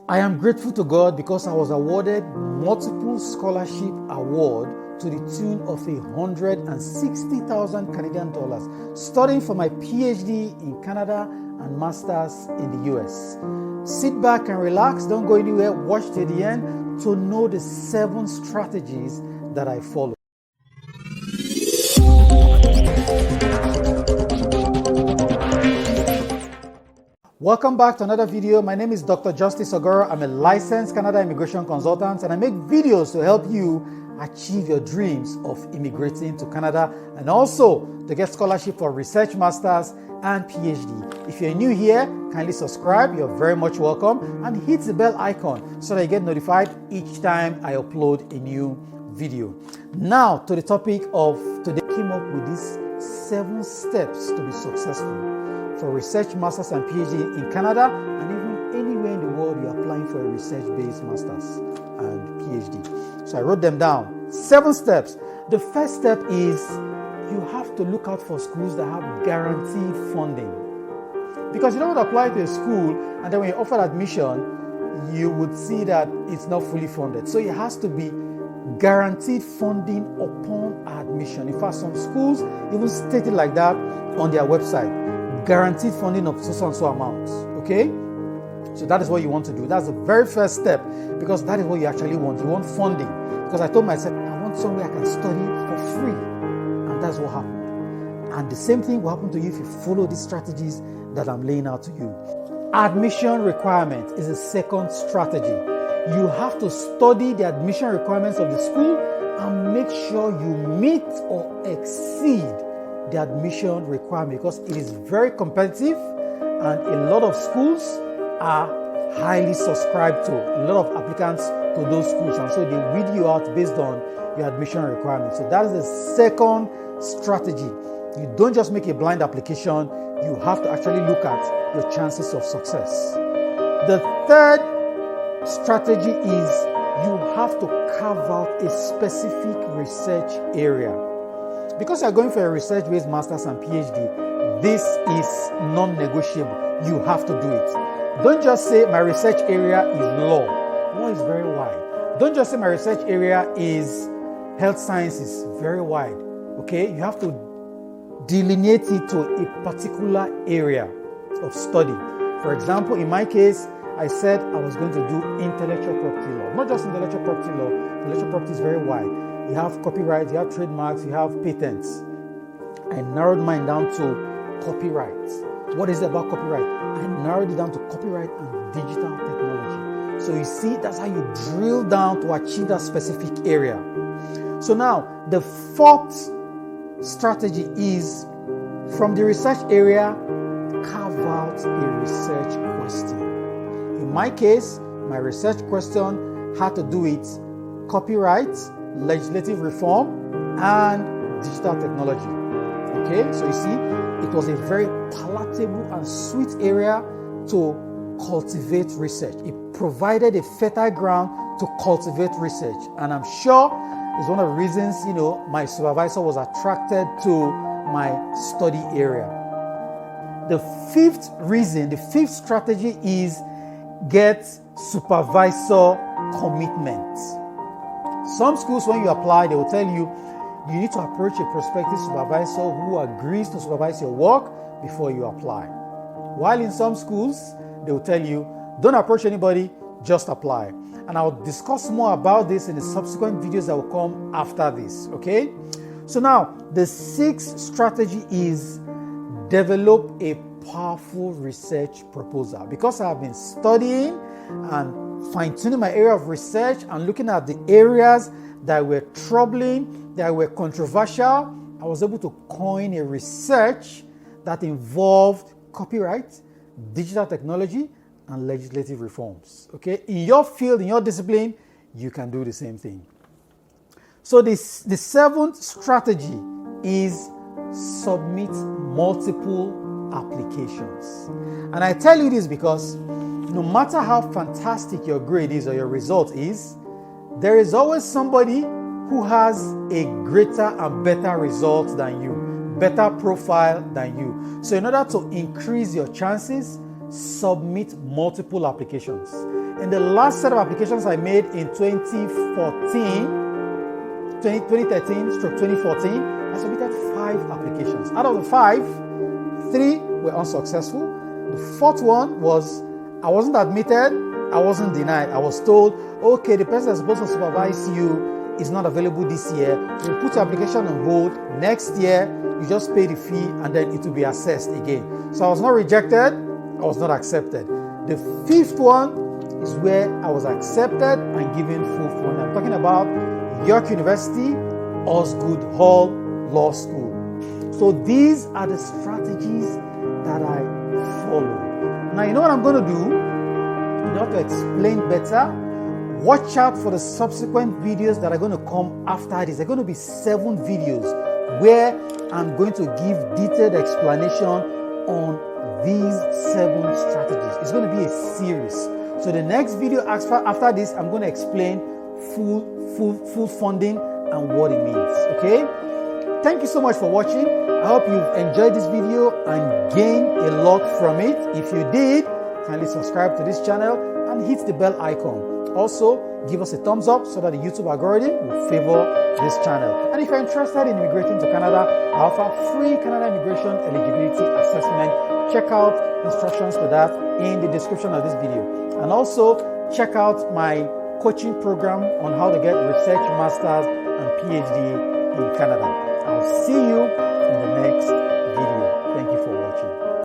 I am grateful to God because I was awarded multiple scholarship award to the tune of 160,000 Canadian dollars, studying for my PhD in Canada and Masters in the US. Sit back and relax, don't go anywhere, watch to the end to know the 7 strategies that I follow. Welcome back to another video. My name is Dr. Justice Ogoro. I'm a licensed Canada immigration consultant and I make videos to help you achieve your dreams of immigrating to Canada and also to get scholarship for research masters and PhD. If you're new here, kindly subscribe. You're very much welcome and hit the bell icon so that you get notified each time I upload a new video. Now to the topic of today. I came up with these 7 steps to be successful for research masters and PhD in Canada and even anywhere in the world you're applying for a research-based masters and PhD. So I wrote them down. 7 steps. The first step is you have to look out for schools that have guaranteed funding. Because you don't want to apply to a school and then when you're offered admission, you would see that it's not fully funded. So it has to be guaranteed funding upon admission. In fact, some schools even state it like that on their website. Guaranteed funding of so and so amounts. Okay? So that is what you want to do. That's the very first step because that is what you actually want. You want funding. Because I told myself, I want somewhere I can study for free. And that's what happened. And the same thing will happen to you if you follow these strategies that I'm laying out to you. Admission requirement is the second strategy. You have to study the admission requirements of the school and make sure you meet or exceed the admission requirement because it is very competitive and a lot of schools are highly subscribed to. A lot of applicants to those schools and so they weed you out based on your admission requirements. So that is the second strategy. You don't just make a blind application, you have to actually look at your chances of success. The third strategy is you have to carve out a specific research area. Because you're going for a research-based master's and PhD, this is non-negotiable. You have to do it. Don't just say my research area is law. Law is very wide. Don't just say my research area is health sciences. Very wide. Okay? You have to delineate it to a particular area of study. For example, in my case, I said I was going to do intellectual property law. Not just intellectual property law. Intellectual property is very wide. You have copyright, you have trademarks, you have patents. I narrowed mine down to copyright. What is it about copyright? I narrowed it down to copyright and digital technology. So you see, that's how you drill down to achieve that specific area. So now, the fourth strategy is from the research area, carve out a research question. In my case, my research question had to do with copyright, legislative reform, and digital technology. Okay, so you see, it was a very palatable and sweet area to cultivate research. It provided a fertile ground to cultivate research, and I'm sure it's one of the reasons, my supervisor was attracted to my study area. The fifth strategy is get supervisor commitment. Some schools, when you apply, they will tell you you need to approach a prospective supervisor who agrees to supervise your work before you apply. While in some schools, they will tell you don't approach anybody, just apply. And I'll discuss more about this in the subsequent videos that will come after this. Okay? So now, the 6th strategy is develop a powerful research proposal. Because I have been studying and fine-tuning my area of research and looking at the areas that were troubling, that were controversial, I was able to coin a research that involved copyright, digital technology, and legislative reforms. Okay, in your field, in your discipline, you can do the same thing. So the 7th strategy is submit multiple applications. And I tell you this because no matter how fantastic your grade is or your result is, there is always somebody who has a greater and better result than you, better profile than you. So in order to increase your chances, submit multiple applications. In the last set of applications I made in 2013-2014, I submitted 5 applications. Out of the 5, 3 were unsuccessful. The 4th one was I wasn't admitted, I wasn't denied. I was told, okay, the person that's supposed to supervise you is not available this year. We'll put your application on hold. Next year, you just pay the fee and then it will be assessed again. So I was not rejected, I was not accepted. The 5th one is where I was accepted and given full funding. I'm talking about York University, Osgood Hall Law School. So these are the strategies that I follow. Now, you know what I'm going to do? In order to explain better, watch out for the subsequent videos that are going to come after this. There are going to be 7 videos where I'm going to give detailed explanation on these 7 strategies. It's going to be a series. So the next video after this, I'm going to explain full funding and what it means. Okay? Thank you so much for watching. I hope you've enjoyed this video and gained a lot from it. If you did, kindly subscribe to this channel and hit the bell icon. Also, give us a thumbs up so that the YouTube algorithm will favor this channel. And if you're interested in immigrating to Canada, I offer free Canada Immigration Eligibility Assessment. Check out instructions to that in the description of this video. And also, check out my coaching program on how to get research masters and PhD in Canada. I'll see you in the next